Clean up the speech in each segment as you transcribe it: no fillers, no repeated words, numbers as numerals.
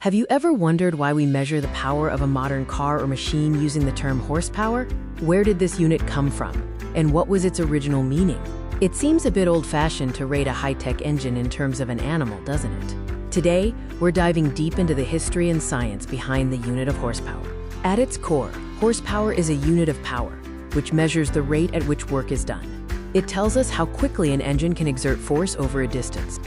Have you ever wondered why we measure the power of a modern car or machine using the term horsepower? Where did this unit come from? And what was its original meaning? It seems a bit old-fashioned to rate a high-tech engine in terms of an animal, doesn't it? Today, we're diving deep into the history and science behind the unit of horsepower. At its core, horsepower is a unit of power, which measures the rate at which work is done. It tells us how quickly an engine can exert force over a distance.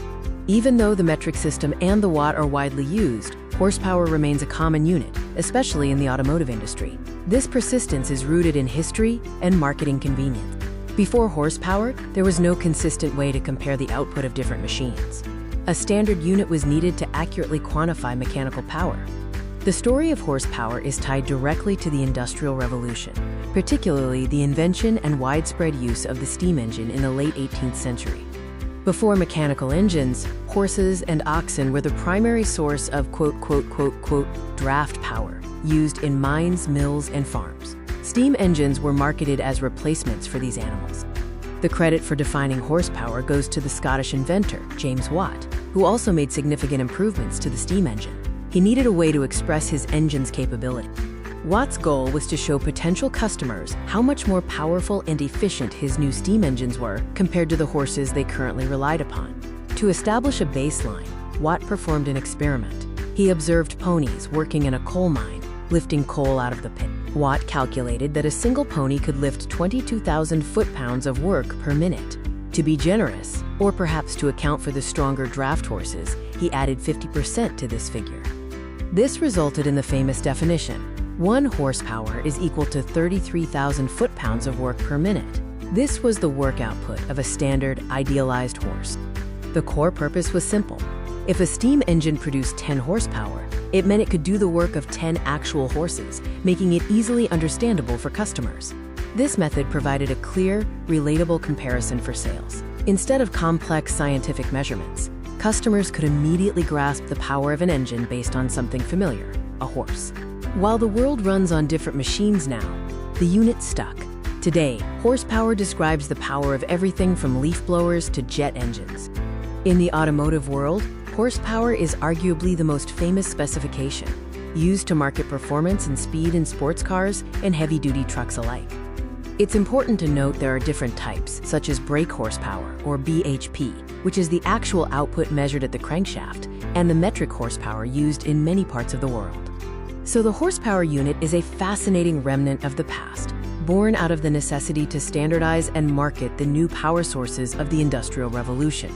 Even though the metric system and the watt are widely used, horsepower remains a common unit, especially in the automotive industry. This persistence is rooted in history and marketing convenience. Before horsepower, there was no consistent way to compare the output of different machines. A standard unit was needed to accurately quantify mechanical power. The story of horsepower is tied directly to the Industrial Revolution, particularly the invention and widespread use of the steam engine in the late 18th century. Before mechanical engines, horses and oxen were the primary source of draft power used in mines, mills, and farms. Steam engines were marketed as replacements for these animals. The credit for defining horsepower goes to the Scottish inventor, James Watt, who also made significant improvements to the steam engine. He needed a way to express his engine's capability. Watt's goal was to show potential customers how much more powerful and efficient his new steam engines were compared to the horses they currently relied upon. To establish a baseline, Watt performed an experiment. He observed ponies working in a coal mine, lifting coal out of the pit. Watt calculated that a single pony could lift 22,000 foot-pounds of work per minute. To be generous, or perhaps to account for the stronger draft horses, he added 50% to this figure. This resulted in the famous definition: 1 horsepower is equal to 33,000 foot-pounds of work per minute. This was the work output of a standard, idealized horse. The core purpose was simple. If a steam engine produced 10 horsepower, it meant it could do the work of 10 actual horses, making it easily understandable for customers. This method provided a clear, relatable comparison for sales. Instead of complex scientific measurements, customers could immediately grasp the power of an engine based on something familiar: a horse. While the world runs on different machines now, the unit stuck. Today, horsepower describes the power of everything from leaf blowers to jet engines. In the automotive world, horsepower is arguably the most famous specification, used to market performance and speed in sports cars and heavy-duty trucks alike. It's important to note there are different types, such as brake horsepower, or BHP, which is the actual output measured at the crankshaft, and the metric horsepower used in many parts of the world. So the horsepower unit is a fascinating remnant of the past, born out of the necessity to standardize and market the new power sources of the Industrial Revolution.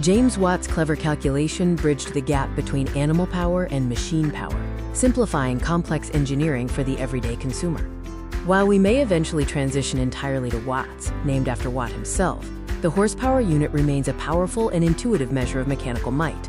James Watt's clever calculation bridged the gap between animal power and machine power, simplifying complex engineering for the everyday consumer. While we may eventually transition entirely to watts, named after Watt himself, the horsepower unit remains a powerful and intuitive measure of mechanical might.